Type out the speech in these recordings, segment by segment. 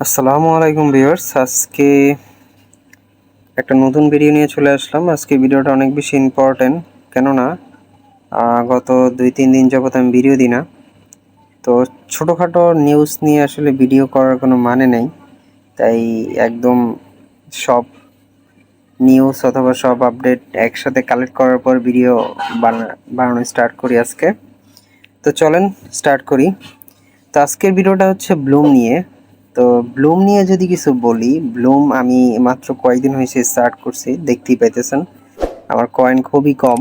আসসালামু আলাইকুম ভিউয়ার্স, আজকে একটা নতুন ভিডিও নিয়ে চলে আসলাম। আজকে ভিডিওটা অনেক বেশি ইম্পর্টেন্ট, কেননা গত 2-3 দিন যাবত আমি ভিডিও দিই না। তো ছোটোখাটো নিউজ নিয়ে আসলে ভিডিও করার কোনো মানে নেই, তাই একদম সব নিউজ অথবা সব আপডেট একসাথে কালেক্ট করার পর ভিডিও বানানো স্টার্ট করি আজকে। তো চলেন স্টার্ট করি। তো আজকের ভিডিওটা হচ্ছে ব্লুম নিয়ে। তো ব্লুম নিয়ে যদি কিছু বলি, ব্লুম আমি মাত্র কয়েকদিন হয়েছে স্টার্ট করছি, দেখতেই পাইতেছেন আমার কয়েন খুবই কম।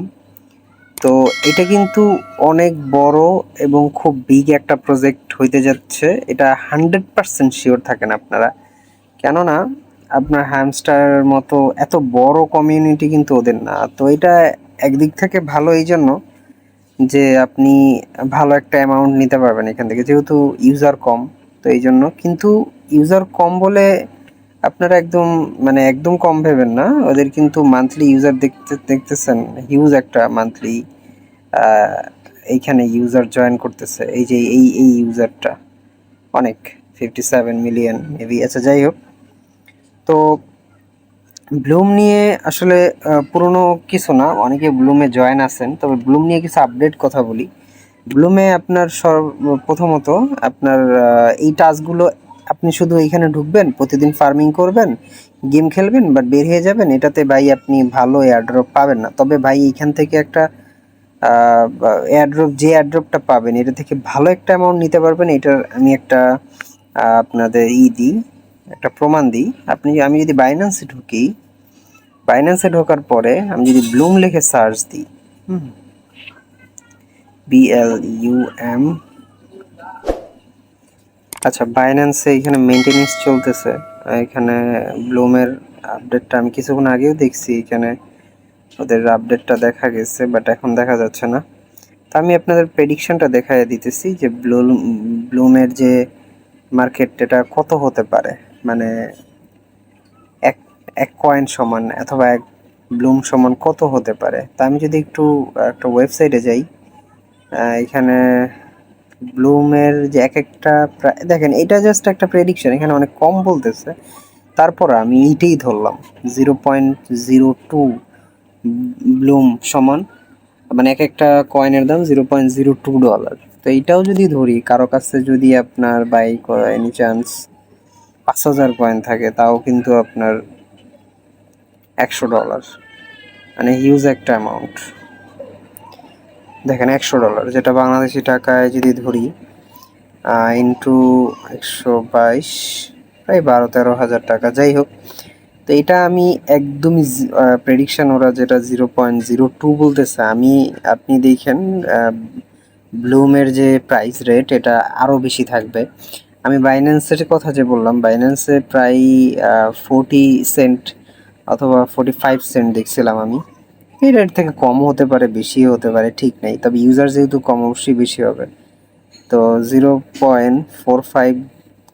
তো এটা কিন্তু অনেক বড় এবং খুব বিগ একটা প্রজেক্ট হইতে যাচ্ছে, এটা 100% শিওর থাকেন আপনারা, কেননা আপনার হ্যামস্টার মতো এত বড় কমিউনিটি কিন্তু ওদের না। তো এটা একদিক থেকে ভালো এই জন্য যে আপনি ভালো একটা অ্যামাউন্ট নিতে পারবেন এখান থেকে, যেহেতু ইউজার কম। তো এই জন্য কিন্তু ইউজার কম বলে আপনারা একদম একদম কম ভেবেন না, ওদের কিন্তু মান্থলি ইউজার দেখতেছেন হিউজ একটা মান্থলি এইখানে ইউজার জয়েন করতেছে। এই যে এই ইউজারটা অনেক 57 মিলিয়ন মেবি। আচ্ছা, যাই হোক। তো ব্লুম নিয়ে আসলে পুরনো কিছু না, অনেকে ব্লুমে জয়েন আছেন, তবে ব্লুম নিয়ে কিছু আপডেট কথা বলি। ব্লুমে আপনার প্রথমত আপনার এই টাস্কগুলো আপনি শুধু এইখানে ঢুকবেন, প্রতিদিন ফার্মিং করবেন, গেম খেলবেন, বাট বের হয়ে যাবেন। এটাতে ভাই আপনি ভালো এয়ারড্রপ পাবেন না। তবে ভাই এইখান থেকে একটা যে এয়ারড্রপটা পাবেন এটা থেকে ভালো একটা অ্যামাউন্ট নিতে পারবেন। এটার আমি একটা আপনাদের দিই, একটা প্রমাণ দিই। আমি যদি বাইন্যান্সে ঢোকার পরে আমি যদি ব্লুম লিখে সার্চ দিই, BLUM। আচ্ছা, বাইন্যান্সে এখানে মেনটেনেন্স চলতেছে। এখানে ব্লুমের আপডেটটা আমি কিছুক্ষণ আগেও দেখছি, এখানে ওদের আপডেটটা দেখা গেছে, বাট এখন দেখা যাচ্ছে না। তো আমি আপনাদের প্রেডিকশনটা দেখাই দিতেছি যে ব্লুমের যে মার্কেট এটা কত হতে পারে, মানে এক এক কয়েন সমান অথবা এক ব্লুম সমান কত হতে পারে। তা আমি যদি একটু একটা ওয়েবসাইটে যাই, এখানে ব্লুমের যে এক একটা দেখেন, এটা জাস্ট একটা প্রেডিকশন, এখানে অনেক কম বলতেছে, তারপর আমি এইটাই ধরলাম 0.02 ব্লুম সমান, মানে এক একটা কয়েনের দাম $0.02। তো এইটাও যদি ধরি, কারো কাছে যদি আপনার বাই এনি চান্স 5,000 কয়েন থাকে, তাও কিন্তু আপনার $100, মানে হিউজ একটা অ্যামাউন্ট। দেখেন, $100 যেটা বাংলাদেশি টাকায় যদি ধরি ইন্টু 122, প্রায় 12-13 হাজার টাকা। যাই হোক, তো এটা আমি একদমই প্রেডিকশন, ওরা যেটা 0.02 বলতেছে, আপনি দেখেন ব্লুমের যে প্রাইস রেট এটা আরও বেশি থাকবে। আমি বাইন্যান্সের কথা যে বললাম, বাইন্যান্সে প্রায় 40 সেন্ট অথবা 45 সেন্ট দেখছিলাম আমি। এই রেট থেকে কমও হতে পারে, বেশিও হতে পারে, ঠিক নেই। তবে ইউজার যেহেতু কম, অবশ্যই বেশি হবে। তো 0.45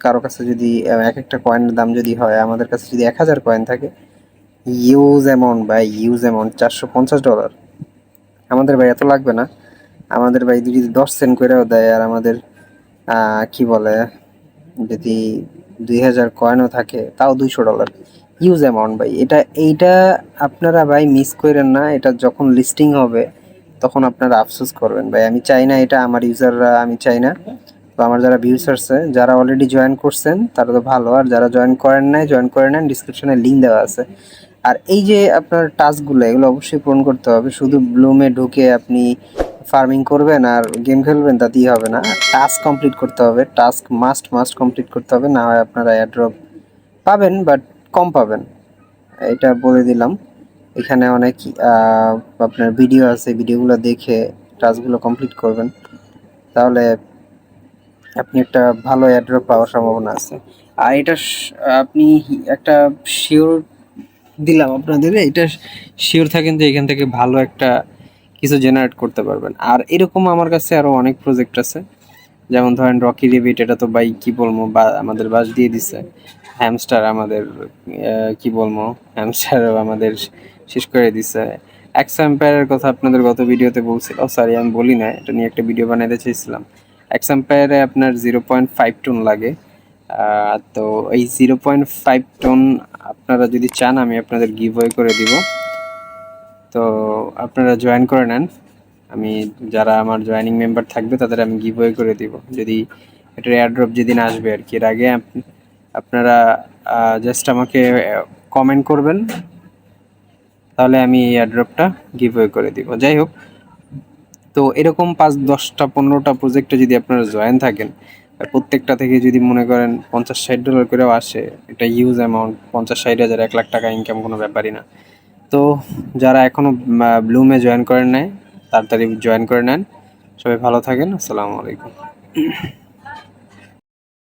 কারো কাছে যদি এক একটা কয়েনের দাম যদি হয়, আমাদের কাছে যদি 1,000 কয়েন থাকে, হিউজ অ্যামাউন্ট ভাই, হিউজ অ্যামাউন্ট, $450। আমাদের ভাই এত লাগবে না। আমাদের ভাই যদি 10 সেন্ট করেও দেয়, আর আমাদের কি বলে, যদি 2,000 কয়েনও থাকে, তাও $200। হিউজ অ্যামাউন্ট ভাই। এইটা আপনারা ভাই মিস করেন না। এটা যখন লিস্টিং হবে তখন আপনারা আফসোস করবেন ভাই। আমি চাই না এটা আমার ইউজাররা, আমি চাই না। তো আমার যারা ভিউস আছে, যারা অলরেডি জয়েন করছেন তারা তো ভালো, আর যারা জয়েন করেন নাই, জয়েন করে নেন, ডিসক্রিপশনে লিঙ্ক দেওয়া আছে। আর এই যে আপনার টাস্কগুলো, এগুলো অবশ্যই পূরণ করতে হবে। শুধু ব্লুমে ঢুকে আপনি ফার্মিং করবেন আর গেম খেলবেন, তাতেই হবে না। টাস্ক কমপ্লিট করতে হবে, টাস্ক মাস্ট কমপ্লিট করতে হবে, না হয় আপনারা এয়ারড্রপ পাবেন বাট কম পাবেন, এটা বলে দিলাম। এখানে অনেক আপনার ভিডিও আছে, ভিডিওগুলো দেখে টাস্কগুলো কমপ্লিট করবেন, তাহলে আপনি একটা ভালো এয়ারড্রপ পাওয়ার সম্ভাবনা আছে। আর এটা আপনি একটা শিওর দিলাম আপনাদের, এটা শিওর থাকেন যে এখান থেকে ভালো একটা কিছু জেনারেট করতে পারবেন। আর এরকম আমার কাছে আরো অনেক প্রজেক্ট আছে, যেমন ধরেন রকি রেবিট, এটা তো ভাই কি বলবো, বা আমাদের বাস দিয়ে দিছে। হ্যামস্টার আমাদের কি বলবো, হ্যামস্টার আমাদের শেষ করে দিছে। এক্সাম্পায়ারের কথা আপনাদের গত ভিডিওতে বলছিল, সরি আমি বলি না, এটা নিয়ে একটা ভিডিও বানাইতে চাইছিলাম। এক্সাম্পায়ারে আপনার 0.5 টন লাগে, তো এই 0.5 টন আপনারা যদি চান আমি আপনাদের গিভওয়ে করে দিব। তো আপনারা জয়েন করে নেন। আমি যারা আমার জয়েনিং মেম্বার থাকবে তাদের আমি গিভওয়ে করে দিব, যদি এটার এয়ারড্রপ যেদিন আসবে আর কি। এর আগে আপনারা জাস্ট আমাকে কমেন্ট করবেন, তাহলে আমি এই এয়ারড্রপটা গিভওয়ে করে দিব। যাই হোক, তো এরকম 5, 10টা 15টা প্রজেক্টে যদি আপনারা জয়েন থাকেন, প্রত্যেকটা থেকে যদি মনে করেন $50-60 করেও আসে, এটা হিউজ অ্যামাউন্ট। 50-60 হাজার, 1 লাখ টাকা ইনকাম কোনো ব্যাপারই না। তো যারা এখনও ব্লুমে জয়েন করেন নাই, তাড়াতাড়ি জয়েন করে নেন। সবাই ভালো থাকেন। আসসালামু আলাইকুম।